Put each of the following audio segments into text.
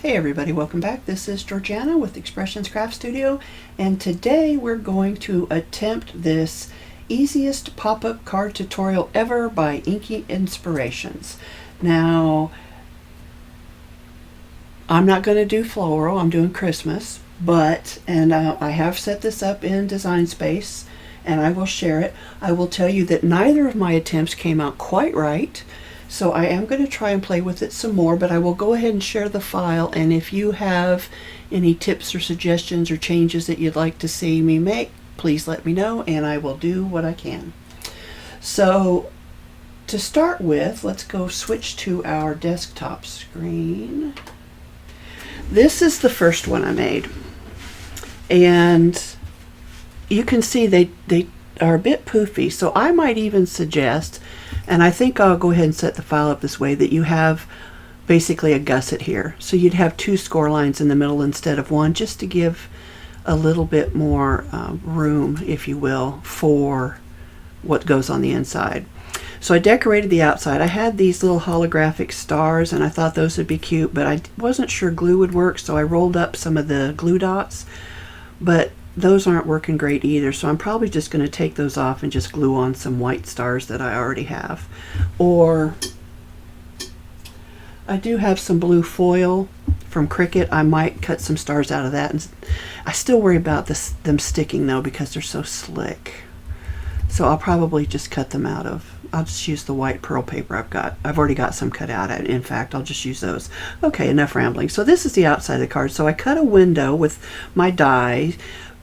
Hey everybody, welcome back. This is Georgiana with Expressions Craft Studio, and today we're going to attempt this easiest pop-up card tutorial ever by Inky Inspirations. Now, I'm not going to do floral, I'm doing Christmas, but, I have set this up in Design Space, and I will share it. I will tell you that neither of my attempts came out quite right. So I am going to try and play with it some more, but I will go ahead and share the file, and if you have any tips or suggestions or changes that you'd like to see me make, please let me know and I will do what I can. So to start with, let's go switch to our desktop screen. This is the first one I made, and you can see they are a bit poofy, so I might even suggest, and I think I'll go ahead and set the file up this way, that you have basically a gusset here. So you'd have two score lines in the middle instead of one, just to give a little bit more room, if you will, for what goes on the inside. So I decorated the outside. I had these little holographic stars, and I thought those would be cute, but I wasn't sure glue would work, so I rolled up some of the glue dots, but those aren't working great either, so I'm probably just going to take those off and just glue on some white stars that I already have. Or I do have some blue foil from Cricut. I might cut some stars out of that, and I still worry about them sticking though, because they're so slick. So I'll probably just cut them out of, I'll just use the white pearl paper I've already got some cut out. In fact, I'll just use those. Okay, enough rambling. So this is the outside of the card. So I cut a window with my die.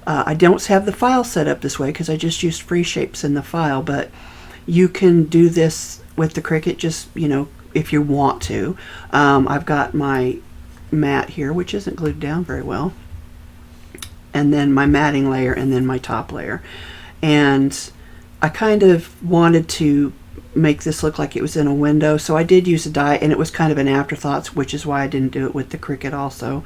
I don't have the file set up this way because I just used free shapes in the file, but you can do this with the Cricut, just, if you want to. I've got my mat here, which isn't glued down very well, and then my matting layer, and then my top layer. And I kind of wanted to make this look like it was in a window, so I did use a die, and it was kind of an afterthought, which is why I didn't do it with the Cricut also.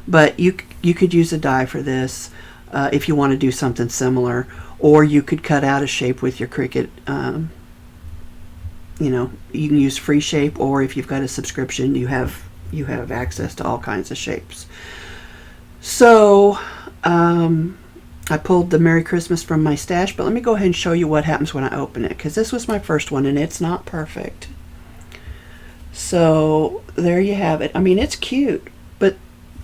But you could use a die for this. If you want to do something similar, or you could cut out a shape with your Cricut. You can use free shape, or if you've got a subscription, you have access to all kinds of shapes. So I pulled the Merry Christmas from my stash, but let me go ahead and show you what happens when I open it, because this was my first one and it's not perfect. So there you have it. I mean, it's cute, but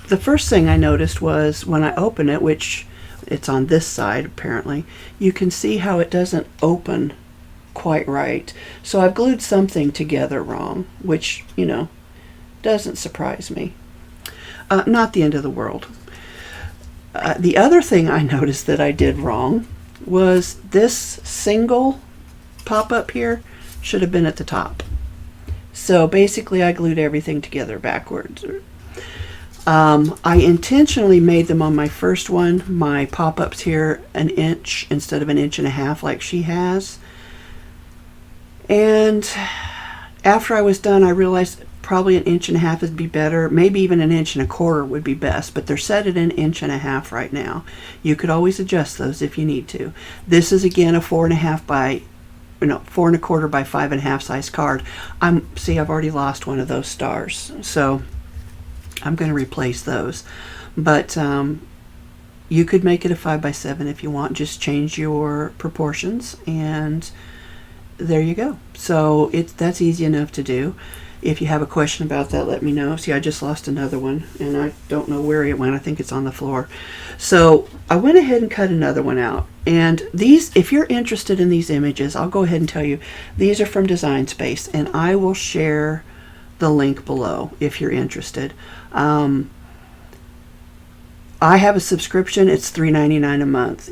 the first thing I noticed was when I open it, which it's on this side apparently, you can see how it doesn't open quite right. So I've glued something together wrong, which, doesn't surprise me. Not the end of the world. The other thing I noticed that I did wrong was this single pop-up here should have been at the top. So basically I glued everything together backwards. I intentionally made them on my first one, my pop-ups here, 1 inch instead of 1.5 inches like she has. And after I was done, I realized probably 1.5 inches would be better. Maybe even 1.25 inches would be best, but they're set at 1.5 inches right now. You could always adjust those if you need to. This is again a 4.25 by 4.25 by 5.5 size card. See, I've already lost one of those stars, so I'm going to replace those. But you could make it a 5 by 7 if you want. Just change your proportions, and there you go. So that's easy enough to do. If you have a question about that, let me know. See, I just lost another one, and I don't know where it went. I think it's on the floor. So I went ahead and cut another one out. And these, if you're interested in these images, I'll go ahead and tell you, these are from Design Space, and I will share the link below if you're interested. I have a subscription. It's $3.99 a month.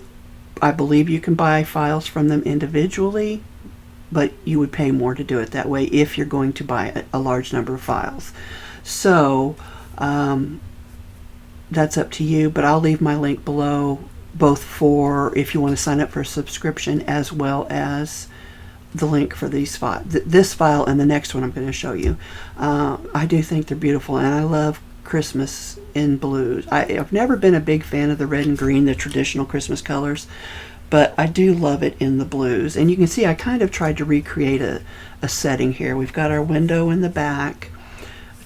I believe you can buy files from them individually, but you would pay more to do it that way if you're going to buy a large number of files. So that's up to you, but I'll leave my link below, both for if you want to sign up for a subscription, as well as the link for these this file and the next one I'm going to show you. I do think they're beautiful, and I love Christmas in blues. I've never been a big fan of the red and green, the traditional Christmas colors, but I do love it in the blues. And you can see I kind of tried to recreate a setting here. We've got our window in the back,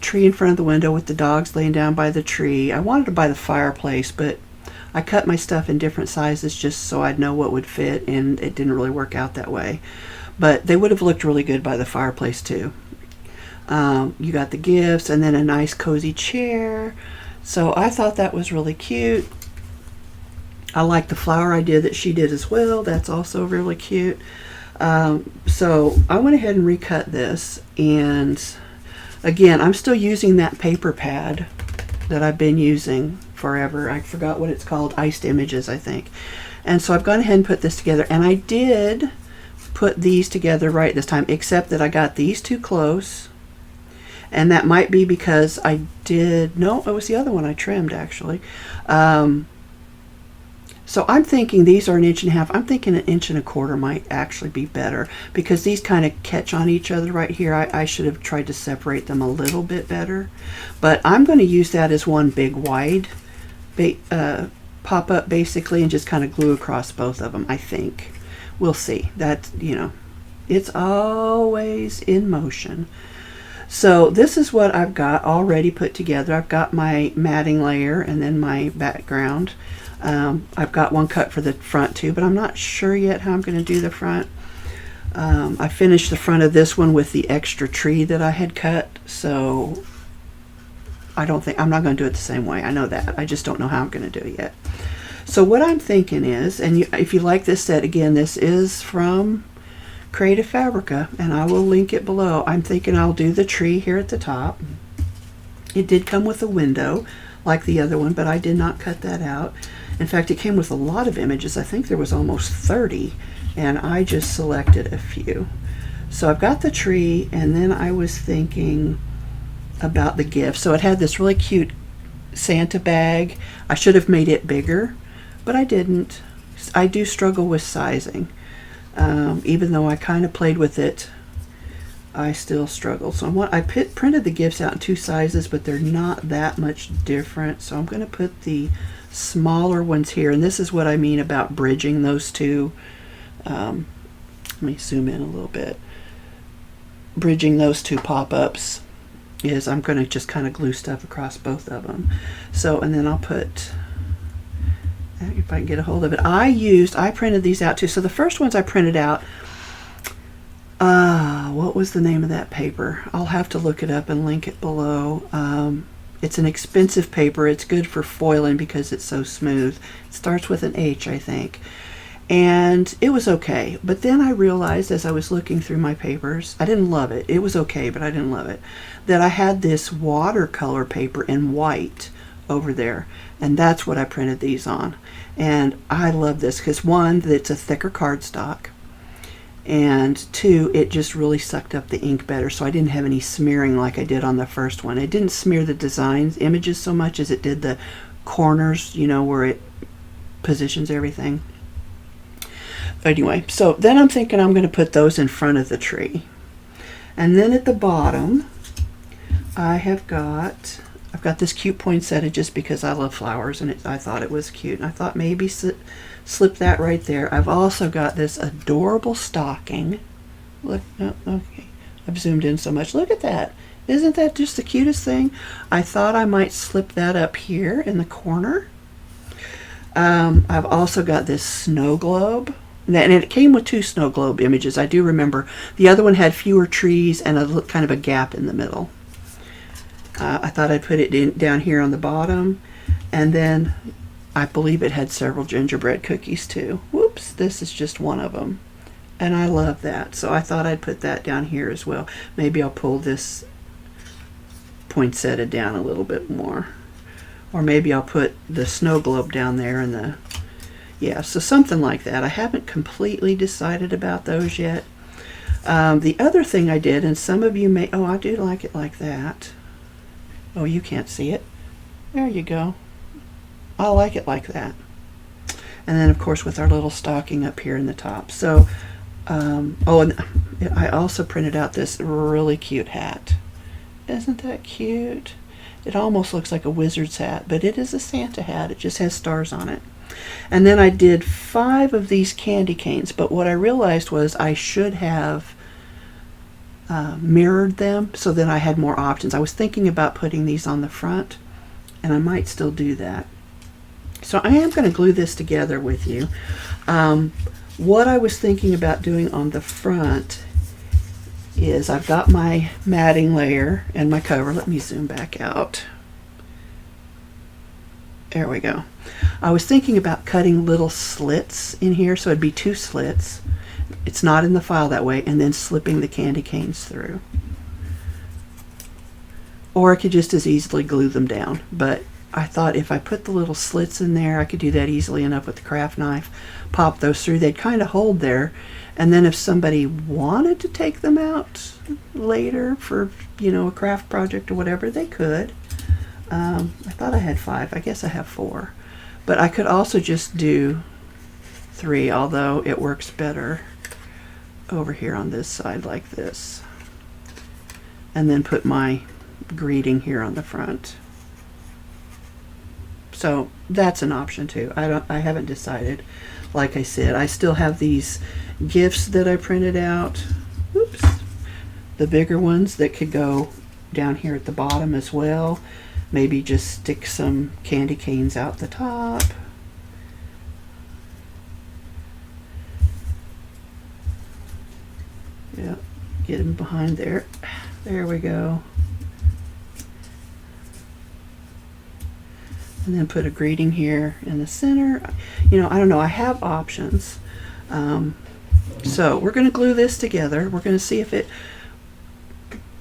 tree in front of the window with the dogs laying down by the tree. I wanted to buy the fireplace, but I cut my stuff in different sizes just so I'd know what would fit, and it didn't really work out that way. But they would have looked really good by the fireplace too. You got the gifts and then a nice cozy chair. So I thought that was really cute. I like the flower idea that she did as well. That's also really cute. So I went ahead and recut this, and again, I'm still using that paper pad that I've been using forever. I forgot what it's called, Iced Images, I think. And so I've gone ahead and put this together, and I did put these together right this time, except that I got these too close, and that might be because no, it was the other one I trimmed actually. So I'm thinking these are 1.5 inches. I'm thinking 1.25 inches might actually be better, because these kind of catch on each other right here. I should have tried to separate them a little bit better, but I'm going to use that as one big wide pop-up basically, and just kind of glue across both of them, I think. We'll see. That, it's always in motion. So this is what I've got already put together. I've got my matting layer and then my background. I've got one cut for the front too, but I'm not sure yet how I'm going to do the front. I finished the front of this one with the extra tree that I had cut, so I'm not going to do it the same way. I know that. I just don't know how I'm going to do it yet. So what I'm thinking is, and if you like this set, again, this is from Creative Fabrica, and I will link it below. I'm thinking I'll do the tree here at the top. It did come with a window like the other one, but I did not cut that out. In fact, it came with a lot of images. I think there was almost 30, and I just selected a few. So I've got the tree, and then I was thinking about the gift. So it had this really cute Santa bag. I should have made it bigger, but I didn't. I do struggle with sizing. Even though I kind of played with it, I still struggle. So I printed the gifts out in 2 sizes, but they're not that much different. So I'm going to put the smaller ones here, and this is what I mean about bridging those two. Let me zoom in a little bit. Bridging those two pop-ups is I'm going to just kind of glue stuff across both of them. So, and then I'll put, if I can get a hold of it, I printed these out too. So the first ones I printed out, what was the name of that paper? I'll have to look it up and link it below. It's an expensive paper. It's good for foiling because it's so smooth. It starts with an H, I think. And it was okay. But then I realized as I was looking through my papers, I didn't love it. It was okay, but I didn't love it. That I had this watercolor paper in white over there, and that's what I printed these on. And I love this because, one, it's a thicker cardstock, and 2, it just really sucked up the ink better, so I didn't have any smearing like I did on the first one. It didn't smear the designs images so much as it did the corners, where it positions everything. Anyway, so then I'm thinking I'm going to put those in front of the tree. And then at the bottom, I've got this cute poinsettia just because I love flowers, and I thought it was cute. And I thought maybe slip that right there. I've also got this adorable stocking. Look, oh, okay, I've zoomed in so much. Look at that. Isn't that just the cutest thing? I thought I might slip that up here in the corner. I've also got this snow globe. And it came with 2 snow globe images. I do remember the other one had fewer trees and a kind of a gap in the middle. I thought I'd put it down here on the bottom, and then I believe it had several gingerbread cookies too. Whoops, this is just one of them, and I love that, so I thought I'd put that down here as well. Maybe I'll pull this poinsettia down a little bit more, or maybe I'll put the snow globe down there and so something like that. I haven't completely decided about those yet. The other thing I did, and some of you may, I do like it like that. Oh, you can't see it. There you go. I like it like that. And then, of course, with our little stocking up here in the top. So, and I also printed out this really cute hat. Isn't that cute? It almost looks like a wizard's hat, but it is a Santa hat. It just has stars on it. And then I did 5 of these candy canes, but what I realized was I should have mirrored them so that I had more options. I was thinking about putting these on the front, and I might still do that. So I am going to glue this together with you. What I was thinking about doing on the front is I've got my matting layer and my cover. Let me zoom back out. There we go. I was thinking about cutting little slits in here, so it'd be 2 slits. It's not in the file that way, and then slipping the candy canes through. Or I could just as easily glue them down, but I thought if I put the little slits in there, I could do that easily enough with the craft knife, pop those through. They'd kind of hold there, and then if somebody wanted to take them out later for, you know, a craft project or whatever, they could. I thought I had 5. I guess I have 4. But I could also just do 3, although it works better over here on this side like this. And then put my greeting here on the front. So that's an option too. I haven't decided. Like I said, I still have these gifts that I printed out. Oops. The bigger ones that could go down here at the bottom as well. Maybe just stick some candy canes out the top. Yeah, get them behind there. There we go. And then put a greeting here in the center. You know, I don't know, I have options. So we're going to glue this together. We're going to see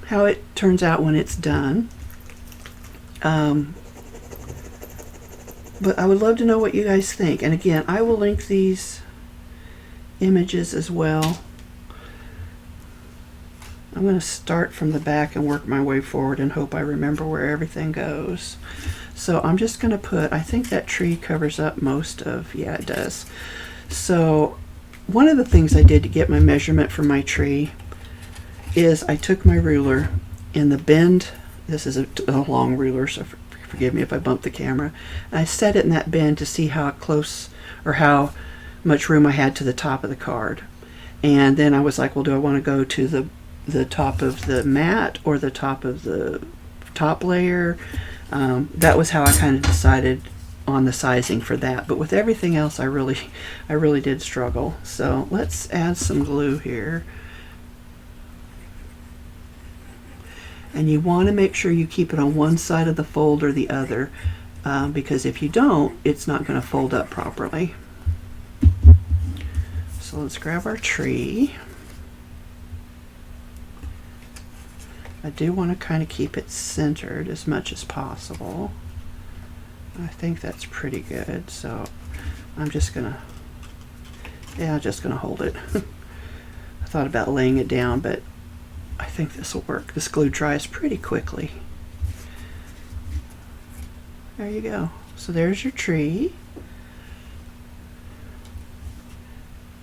how it turns out when it's done. But I would love to know what you guys think. And again, I will link these images as well. I'm going to start from the back and work my way forward and hope I remember where everything goes. So I'm just going to put, I think that tree covers up most of, yeah, it does. So one of the things I did to get my measurement for my tree is I took my ruler in the bend. This is a long ruler, so forgive me if I bump the camera. And I set it in that bend to see how close or how much room I had to the top of the card. And then I was like, well, do I want to go to the top of the mat or the top of the top layer? That was how I kind of decided on the sizing for that. But with everything else, I really did struggle. So let's add some glue here. And you want to make sure you keep it on one side of the fold or the other, because if you don't, it's not going to fold up properly. So let's grab our tree. I do want to kind of keep it centered as much as possible. I think that's pretty good, so I'm just gonna hold it. I thought about laying it down, but I think this will work. This glue dries pretty quickly. There you go. So there's your tree.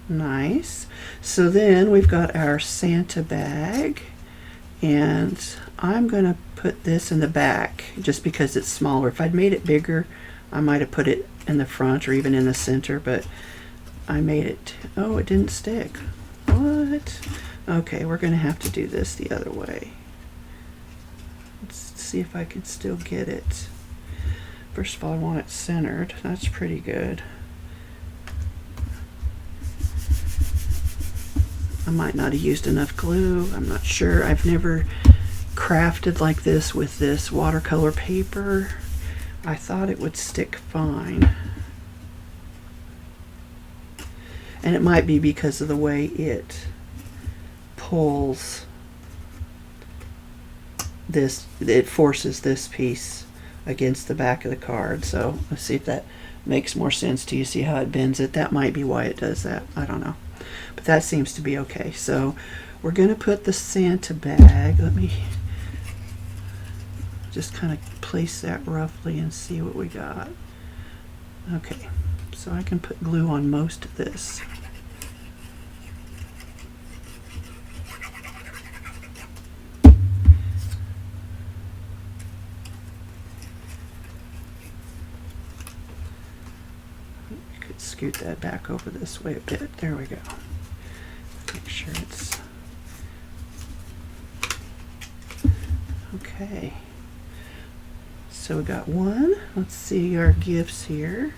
Nice. So then we've got our Santa bag. And I'm going to put this in the back just because it's smaller. If I'd made it bigger, I might have put it in the front or even in the center, but I made it. Oh, it didn't stick. What? Okay, we're going to have to do this the other way. Let's see if I can still get it. First of all, I want it centered. That's pretty good. I might not have used enough glue. I'm not sure. I've never crafted like this with this watercolor paper. I thought it would stick fine. And it might be because of the way it pulls this, it forces this piece against the back of the card. So let's see if that makes more sense to you. See how it bends it? That might be why it does that. I don't know. But that seems to be okay. So we're going to put the Santa bag. Let me just kind of place that roughly and see what we got. Okay, so I can put glue on most of this. Scoot that back over this way a bit. There we go. Make sure it's Okay. So we got one. Let's see our gifts here.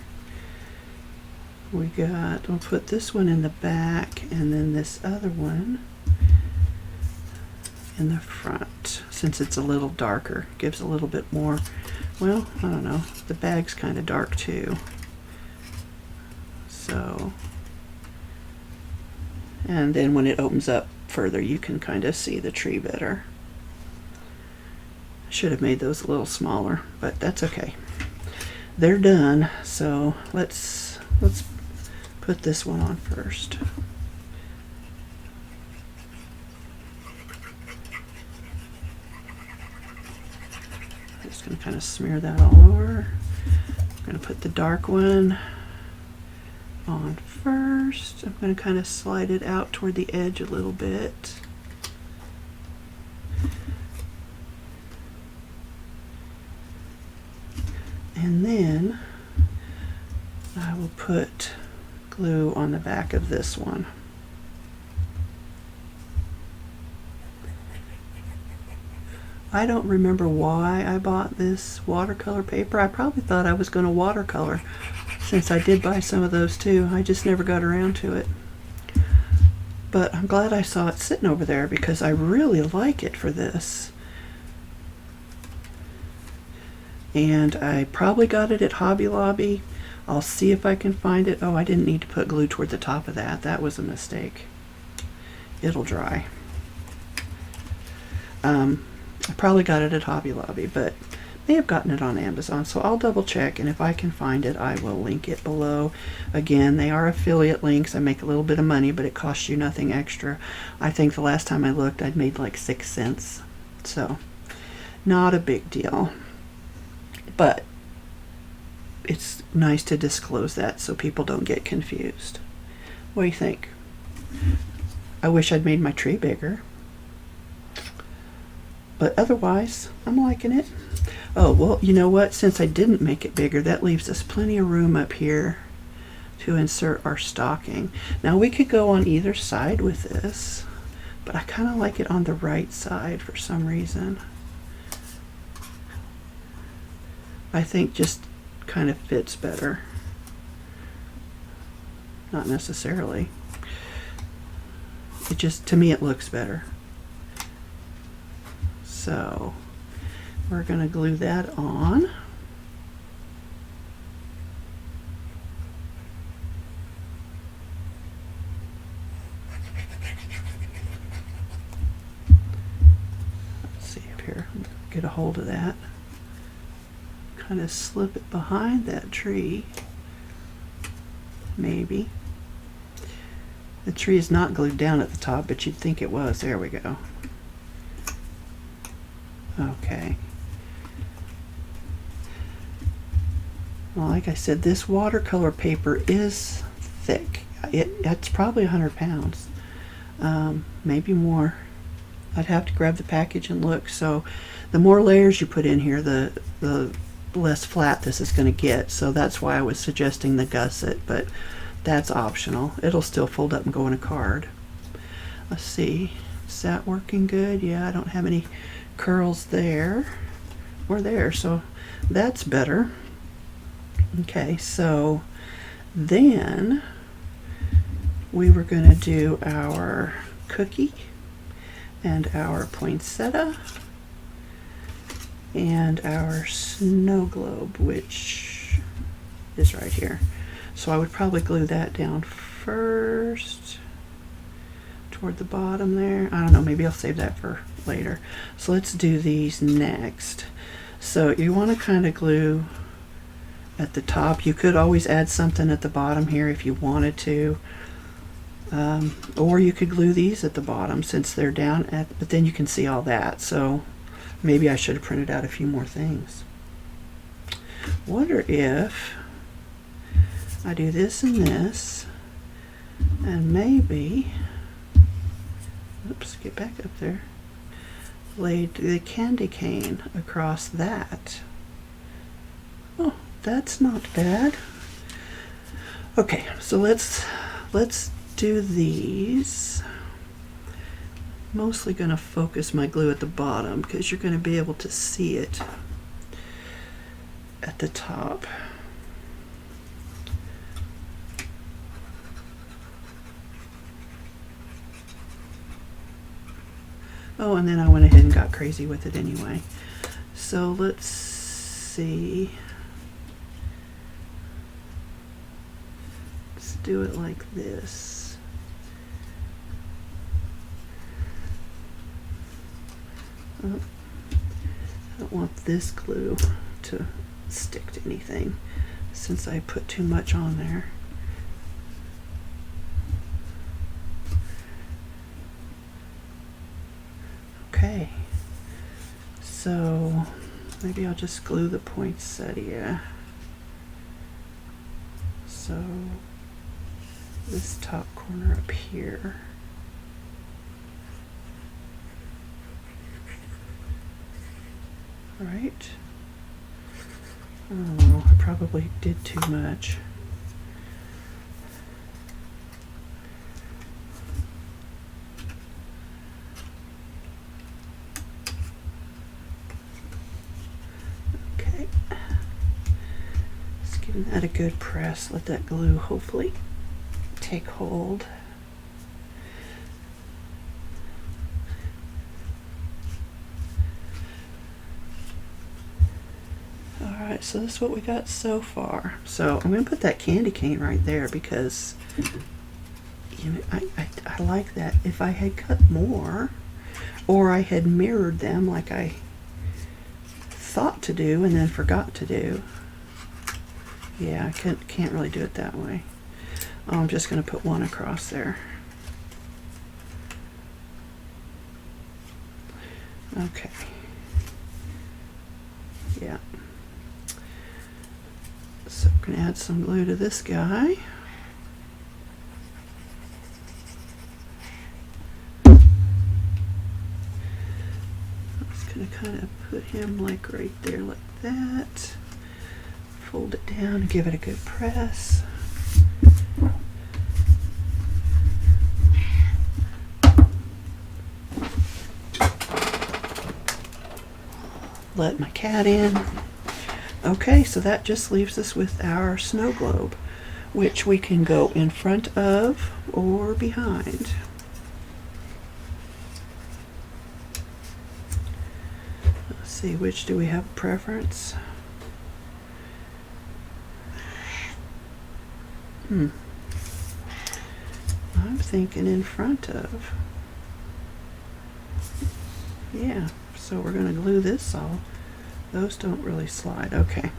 We got, we'll put this one in the back and then this other one in the front, since it's a little darker. Gives a little bit more, well, I don't know. The bag's kind of dark too. So, and then when it opens up further, you can kind of see the tree better. Should have made those a little smaller, but that's okay. They're done, so let's put this one on first. I'm just going to kind of smear that all over. I'm going to put the dark one on first. I'm going to kind of slide it out toward the edge a little bit. And then I will put glue on the back of this one. I don't remember why I bought this watercolor paper. I probably thought I was going to watercolor, since I did buy some of those too. I just never got around to it. But I'm glad I saw it sitting over there, because I really like it for this. And I probably got it at Hobby Lobby. I'll see if I can find it. Oh, I didn't need to put glue toward the top of that. That was a mistake. It'll dry. I probably got it at Hobby Lobby, but may have gotten it on Amazon, so I'll double check, and if I can find it, I will link it below. Again, they are affiliate links. I make a little bit of money, but it costs you nothing extra. I think the last time I looked, I'd made like 6 cents. So, not a big deal. But it's nice to disclose that so people don't get confused. What do you think? I wish I'd made my tree bigger. But otherwise, I'm liking it. Oh, well, you know what? Since I didn't make it bigger, that leaves us plenty of room up here to insert our stocking. Now, we could go on either side with this, but I kind of like it on the right side for some reason. I think just kind of fits better. Not necessarily. It just, to me, it looks better. So we're going to glue that on. Let's see up here, get a hold of that. Kind of slip it behind that tree. Maybe. The tree is not glued down at the top, but you'd think it was. There we go. Okay. Well, like I said, this watercolor paper is thick. It's probably 100 pounds. Maybe more. I'd have to grab the package and look. So the more layers you put in here, the less flat this is going to get. So that's why I was suggesting the gusset, but that's optional. It'll still fold up and go in a card. Let's see. Is that working good? Yeah, I don't have any curls there or there, so that's better. Okay, so then we were going to do our cookie and our poinsettia and our snow globe, which is right here. So I would probably glue that down first toward the bottom there. I don't know, maybe I'll save that for later. So let's do these next. So you want to kind of glue at the top. You could always add something at the bottom here if you wanted to. Or you could glue these at the bottom since they're down at, but then you can see all that. So maybe I should have printed out a few more things. Wonder if I do this and this, and maybe, oops, get back up there, laid the candy cane across that. Oh, that's not bad. Okay, so let's do these. mostly going to focus my glue at the bottom because you're going to be able to see it at the top. Oh, and then I went ahead and got crazy with it anyway. So let's see. Let's do it like this. Oh, I don't want this glue to stick to anything since I put too much on there. Okay, so maybe I'll just glue the poinsettia. So this top corner up here. All right. Oh, I probably did too much. Okay. Just giving that a good press. Let that glue hopefully take hold. Alright, so this is what we got so far. So I'm going to put that candy cane right there because you know, I like that. If I had cut more or I had mirrored them like I thought to do and then forgot to do, yeah, I can't really do it that way. I'm just going to put one across there. Okay. Yeah. So I'm going to add some glue to this guy. I'm just going to kind of put him like right there like that. Fold it down and give it a good press. Let my cat in. Okay, so that just leaves us with our snow globe, which we can go in front of or behind. Let's see, which do we have a preference? I'm thinking in front of. Yeah. So we're going to glue this all. Those don't really slide. Okay.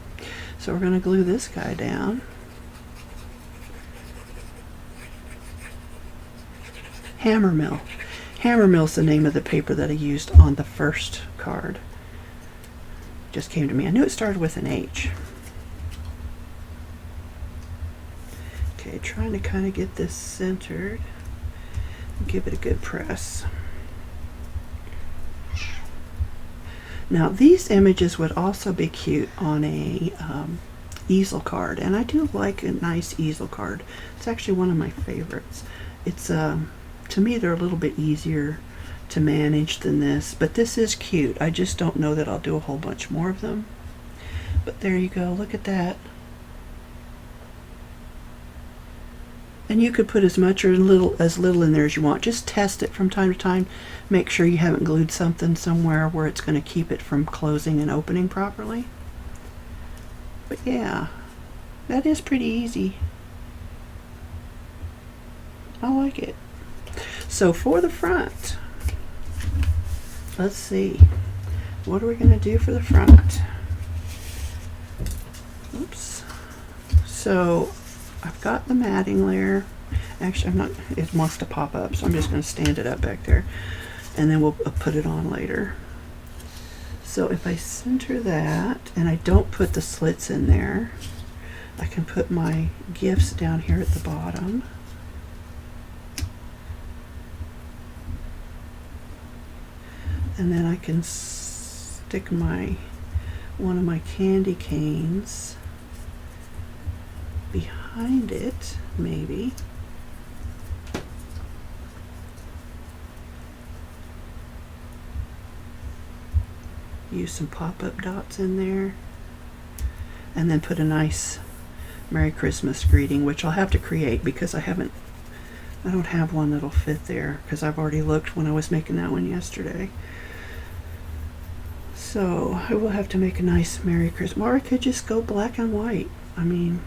So we're going to glue this guy down. Hammer mill. Hammer mill's the name of the paper that I used on the first card. Just came to me. I knew it started with an H. Okay, trying to kind of get this centered. Give it a good press. Now these images would also be cute on a easel card, and I do like a nice easel card. It's actually one of my favorites. It's to me they're a little bit easier to manage than this, but this is cute. I just don't know that I'll do a whole bunch more of them. But there you go, look at that. And you could put as much or as little in there as you want. Just test it from time to time. Make sure you haven't glued something somewhere where it's going to keep it from closing and opening properly. But yeah, that is pretty easy. I like it. So for the front, let's see. What are we going to do for the front? Oops. So I've got the matting layer. Actually, I'm not, it wants to pop up, so I'm just going to stand it up back there and then we'll put it on later. So if I center that and I don't put the slits in there, I can put my gifts down here at the bottom. And then I can stick one of my candy canes behind it, maybe. use some pop-up dots in there, and then put a nice Merry Christmas greeting, which I'll have to create because I don't have one that'll fit there because I've already looked when I was making that one yesterday. So I will have to make a nice Merry Christmas, or I could just go black and white. I mean,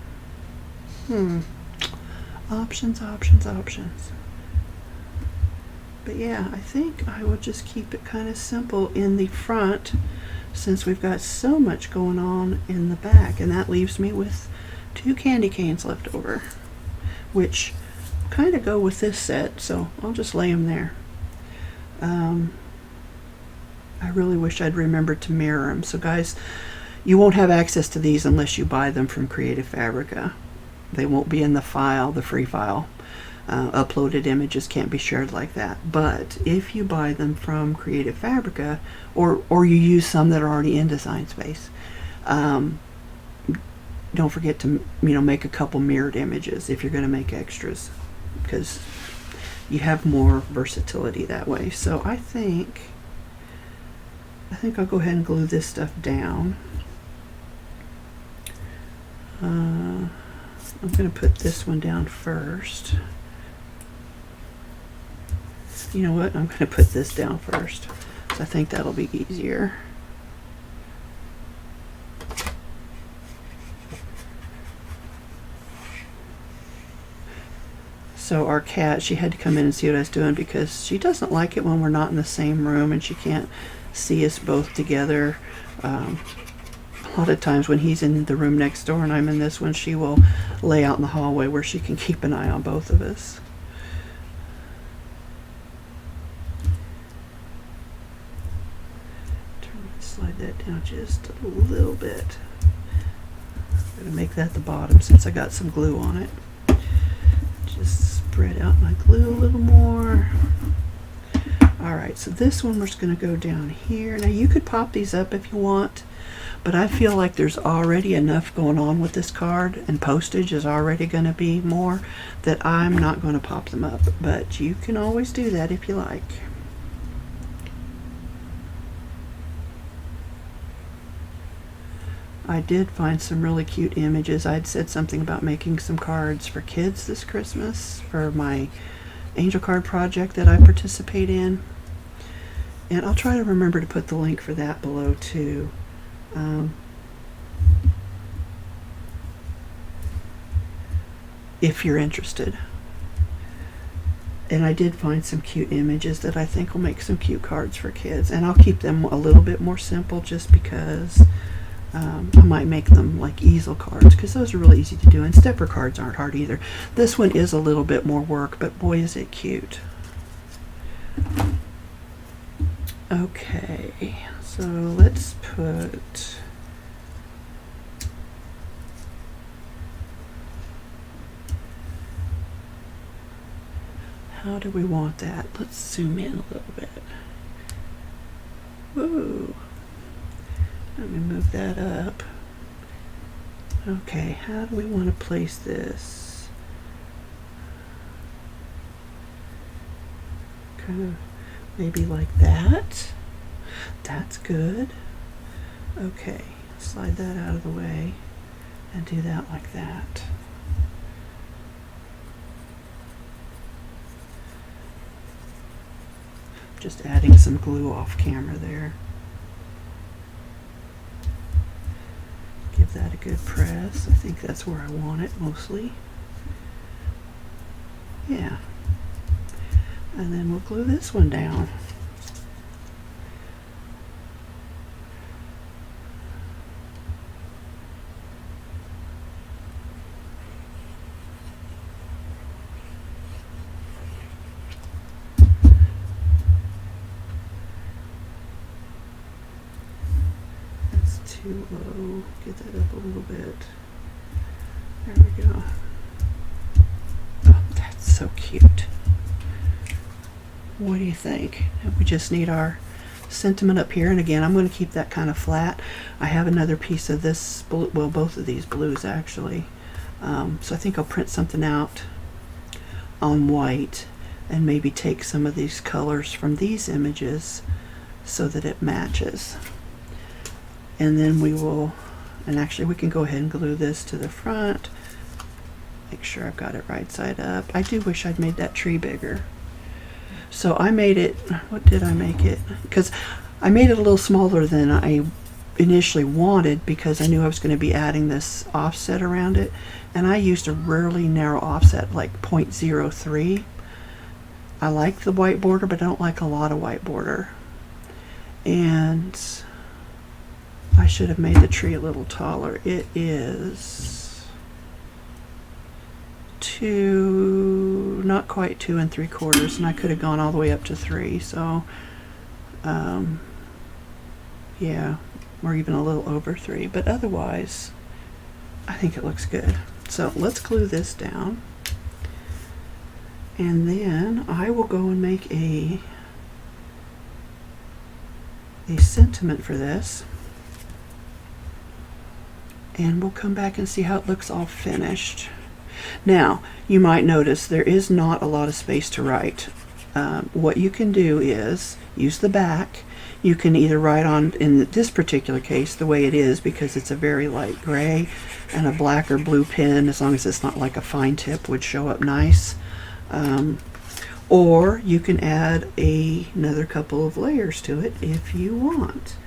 options, options, options. But yeah, I think I will just keep it kind of simple in the front since we've got so much going on in the back, and that leaves me with 2 candy canes left over, which kind of go with this set, so I'll just lay them there. I really wish I'd remembered to mirror them. So guys, you won't have access to these unless you buy them from Creative Fabrica. They won't be in the file, the free file. Uploaded images can't be shared like that. But if you buy them from Creative Fabrica, or you use some that are already in Design Space, don't forget to make a couple mirrored images if you're going to make extras, because you have more versatility that way. So I think I'll go ahead and glue this stuff down. I'm going to put this one down first. You know what? I'm going to put this down first. So I think that'll be easier. So our cat, she had to come in and see what I was doing because she doesn't like it when we're not in the same room and she can't see us both together. A lot of times when he's in the room next door and I'm in this one, she will lay out in the hallway where she can keep an eye on both of us. Slide that down just a little bit. I'm going to make that the bottom since I got some glue on it. Just spread out my glue a little more. Alright, so this one we're just going to go down here. Now you could pop these up if you want, but I feel like there's already enough going on with this card, and postage is already going to be more, that I'm not going to pop them up. But you can always do that if you like. I did find some really cute images. I'd said something about making some cards for kids this Christmas for my angel card project that I participate in, and I'll try to remember to put the link for that below too. If you're interested. And I did find some cute images that I think will make some cute cards for kids, and I'll keep them a little bit more simple just because I might make them like easel cards, because those are really easy to do, and stepper cards aren't hard either. This one is a little bit more work, but boy is it cute. Okay, so let's put how do we want that? Let's zoom in a little bit. Whoa. Let me move that up. Okay, how do we want to place this? Kind of maybe like that. That's good. Okay, slide that out of the way and do that like that. Just adding some glue off camera there. Give that a good press. I think that's where I want it mostly. Yeah. And then we'll glue this one down. Too low. Get that up a little bit. There we go. Oh, that's so cute. What do you think? We just need our sentiment up here, and again I'm going to keep that kind of flat. I have another piece of this blue, well, both of these blues actually, so I think I'll print something out on white and maybe take some of these colors from these images so that it matches. And then we will, and actually we can go ahead and glue this to the front. Make sure I've got it right side up. I do wish I'd made that tree bigger. So I made it, what did I make it? Because I made it a little smaller than I initially wanted, because I knew I was going to be adding this offset around it, and I used a really narrow offset, like 0.03. I like the white border, but I don't like a lot of white border. And I should have made the tree a little taller. It is not quite 2 3/4, and I could have gone all the way up to 3. So yeah, or even a little over 3, but otherwise I think it looks good. So let's glue this down, and then I will go and make a sentiment for this, and we'll come back and see how it looks all finished. Now you might notice there is not a lot of space to write. What you can do is use the back. You can either write on, in this particular case, the way it is, because it's a very light gray, and a black or blue pen, as long as it's not like a fine tip, would show up nice. Or you can add another couple of layers to it if you want.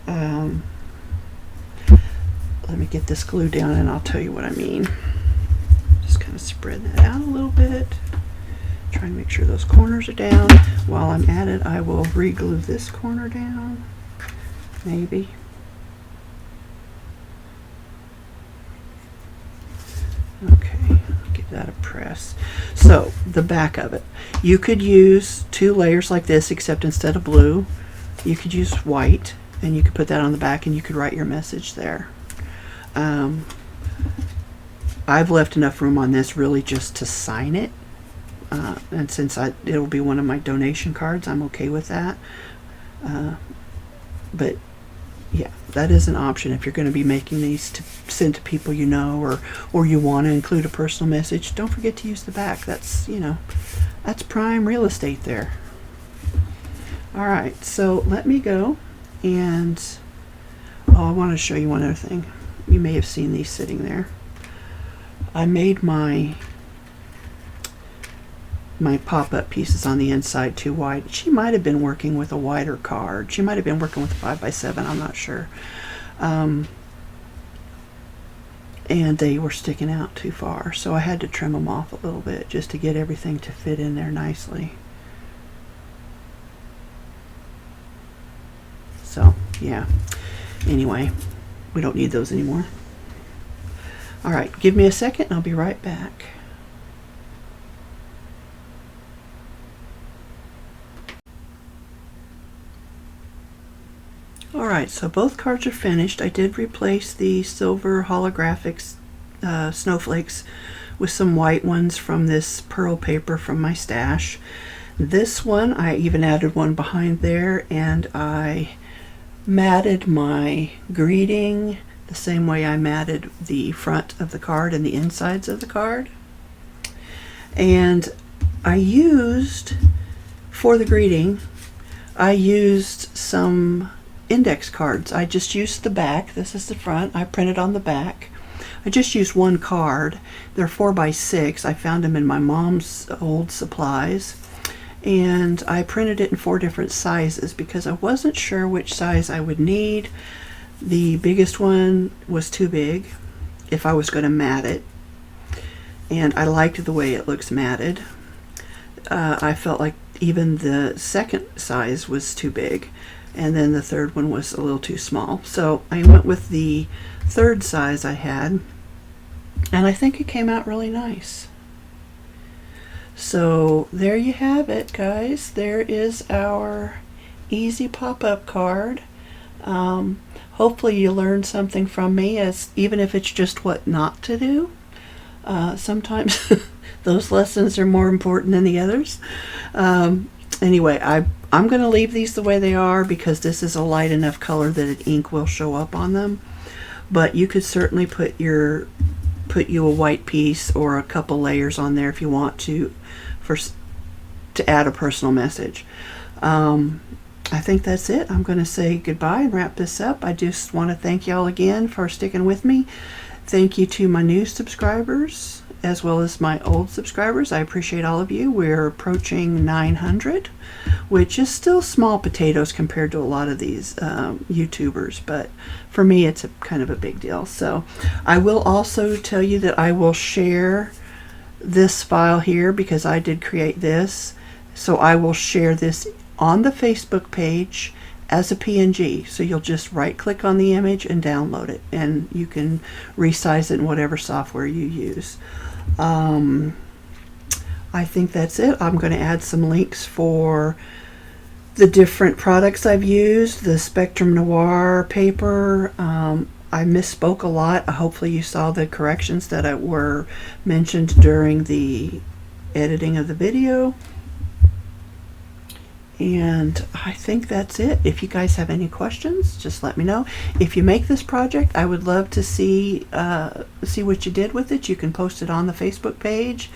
Let me get this glue down and I'll tell you what I mean. Just kind of spread that out a little bit. Try and make sure those corners are down. While I'm at it, I will re-glue this corner down, maybe. Okay, give that a press. So the back of it, you could use 2 layers like this, except instead of blue, you could use white, and you could put that on the back, and you could write your message there. I've left enough room on this really just to sign it. And since it'll be one of my donation cards, I'm okay with that. But yeah, that is an option if you're going to be making these to send to people you know, or you want to include a personal message. Don't forget to use the back. That's, you know, that's prime real estate there. All right, so let me go, and I want to show you one other thing. You may have seen these sitting there. I made my pop-up pieces on the inside too wide. She might have been working with a wider card. She might have been working with a 5x7, I'm not sure. And they were sticking out too far, so I had to trim them off a little bit just to get everything to fit in there nicely. So yeah, anyway, we don't need those anymore. All right, give me a second and I'll be right back. Alright, so both cards are finished. I did replace the silver holographic snowflakes with some white ones from this pearl paper from my stash. This one, I even added one behind there, and I matted my greeting the same way I matted the front of the card and the insides of the card. And I used, for the greeting, I used some index cards. I just used the back. This is the front. I printed on the back. I just used one card. They're 4x6. I found them in my mom's old supplies, and I printed it in 4 different sizes because I wasn't sure which size I would need. The biggest one was too big if I was going to mat it, and I liked the way it looks matted. I felt like even the second size was too big, and then the third one was a little too small. So I went with the third size I had, and I think it came out really nice. So there you have it, guys. There is our easy pop-up card. Hopefully you learned something from me, as even if it's just what not to do. Sometimes those lessons are more important than the others. Anyway, I'm going to leave these the way they are because this is a light enough color that ink will show up on them. But you could certainly put you a white piece or a couple layers on there if you want to add a personal message. I think that's it. I'm going to say goodbye and wrap this up. I just want to thank y'all again for sticking with me. Thank you to my new subscribers as well as my old subscribers. I appreciate all of you. We're approaching 900, which is still small potatoes compared to a lot of these YouTubers, but for me it's kind of a big deal. So I will also tell you that I will share this file here because I did create this. So I will share this on the Facebook page as a PNG. So you'll just right click on the image and download it, and you can resize it in whatever software you use. I think that's it. I'm going to add some links for the different products I've used, the Spectrum Noir paper. I misspoke a lot. Hopefully you saw the corrections that were mentioned during the editing of the video. And I think that's it. If you guys have any questions, just let me know. If you make this project, I would love to see what you did with it. You can post it on the Facebook page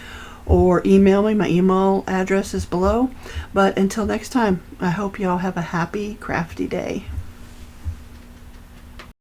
or email me. My email address is below. But until next time, I hope you all have a happy, crafty day.